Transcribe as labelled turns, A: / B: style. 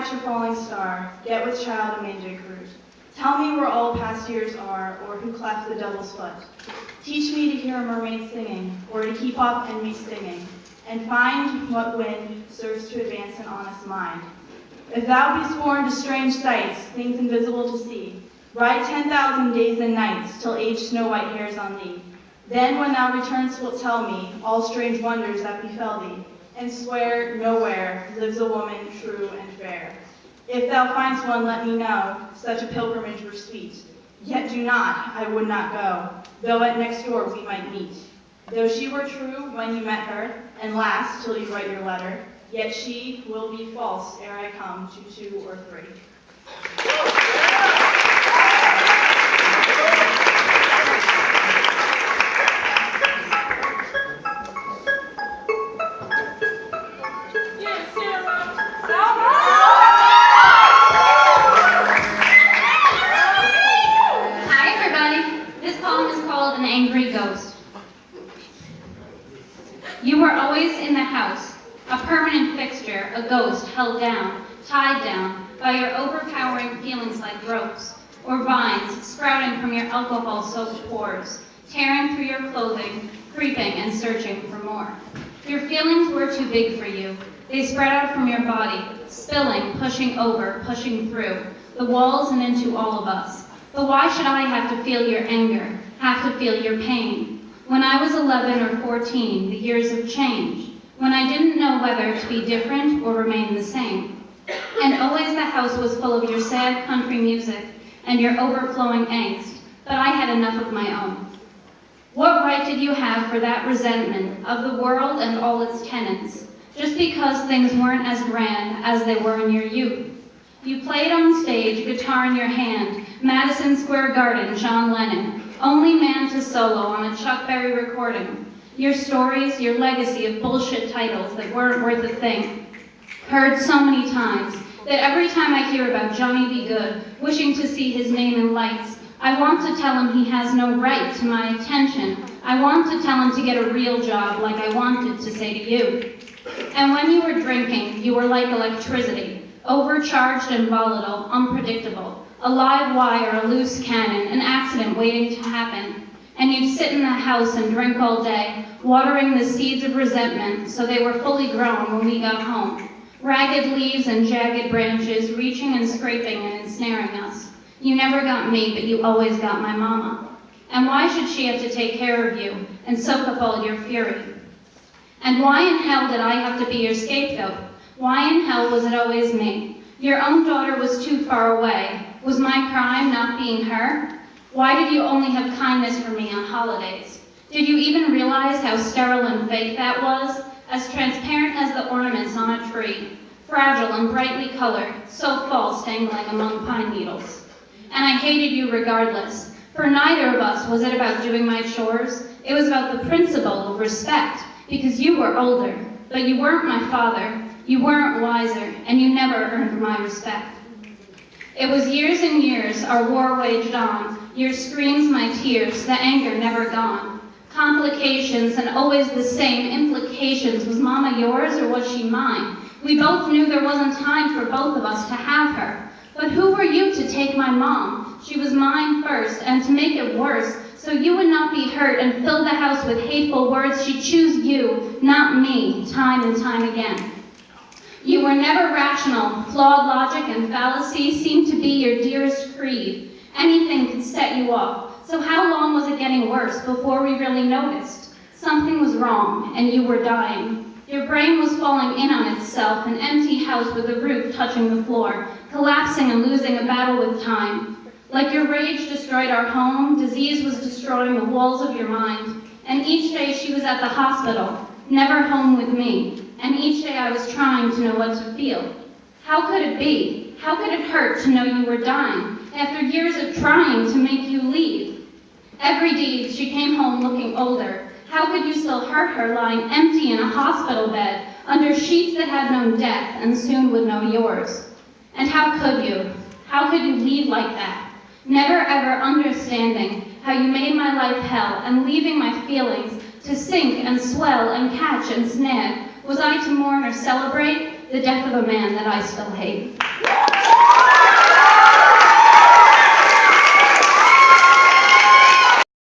A: catch a falling star, get with child a May cruise. Tell me where all past years are, or who cleft the devil's foot. Teach me to hear a mermaid singing, or to keep off envy stinging, and find what wind serves to advance an honest mind. If thou be sworn to strange sights, things invisible to see, ride 10,000 days and nights, till age snow white hairs on thee. Then when thou returnst wilt tell me all strange wonders that befell thee, and swear nowhere lives a woman true and fair. If thou find'st one, let me know, such a pilgrimage were sweet. Yet do not, I would not go, though at next door we might meet. Though she were true when you met her, and last till you write your letter, yet she will be false ere I come to 2 or 3.
B: You were always in the house, a permanent fixture, a ghost held down, tied down by your overpowering feelings like ropes, or vines sprouting from your alcohol-soaked pores, tearing through your clothing, creeping and searching for more. Your feelings were too big for you. They spread out from your body, spilling, pushing over, pushing through, the walls and into all of us. But why should I have to feel your anger, have to feel your pain? When I was 11 or 14, the years of change, when I didn't know whether to be different or remain the same. And always the house was full of your sad country music and your overflowing angst, but I had enough of my own. What right did you have for that resentment of the world and all its tenets, just because things weren't as grand as they were in your youth? You played on stage, guitar in your hand, Madison Square Garden, John Lennon, only man to solo on a Chuck Berry recording. Your stories, your legacy of bullshit titles that weren't worth a thing. Heard so many times that every time I hear about Johnny B. Good, wishing to see his name in lights, I want to tell him he has no right to my attention. I want to tell him to get a real job like I wanted to say to you. And when you were drinking, you were like electricity, overcharged and volatile, unpredictable. A live wire, a loose cannon, an accident waiting to happen. And you'd sit in the house and drink all day, watering the seeds of resentment so they were fully grown when we got home. Ragged leaves and jagged branches, reaching and scraping and ensnaring us. You never got me, but you always got my mama. And why should she have to take care of you and soak up all your fury? And why in hell did I have to be your scapegoat? Why in hell was it always me? Your own daughter was too far away. Was my crime not being her? Why did you only have kindness for me on holidays? Did you even realize how sterile and fake that was? As transparent as the ornaments on a tree, fragile and brightly colored, so false dangling among pine needles. And I hated you regardless, for neither of us was it about doing my chores. It was about the principle of respect, because you were older, but you weren't my father, you weren't wiser, and you never earned my respect. It was years and years our war waged on, your screams, my tears, the anger never gone. Complications and always the same implications. Was Mama yours or was she mine? We both knew there wasn't time for both of us to have her. But who were you to take my mom? She was mine first, and to make it worse, so you would not be hurt and fill the house with hateful words, she'd choose you, not me, time and time again. You were never rational. Flawed logic and fallacy seemed to be your dearest creed. Anything could set you off. So how long was it getting worse before we really noticed? Something was wrong, and you were dying. Your brain was falling in on itself, an empty house with a roof touching the floor, collapsing and losing a battle with time. Like your rage destroyed our home, disease was destroying the walls of your mind. And each day she was at the hospital, never home with me. And each day I was trying to know what to feel. How could it be? How could it hurt to know you were dying, after years of trying to make you leave? Every day she came home looking older. How could you still hurt her lying empty in a hospital bed, under sheets that had known death and soon would know yours? And how could you? How could you leave like that? Never ever understanding how you made my life hell and leaving my feelings to sink and swell and catch and snag. Was I to mourn or celebrate the death of a man that I still hate?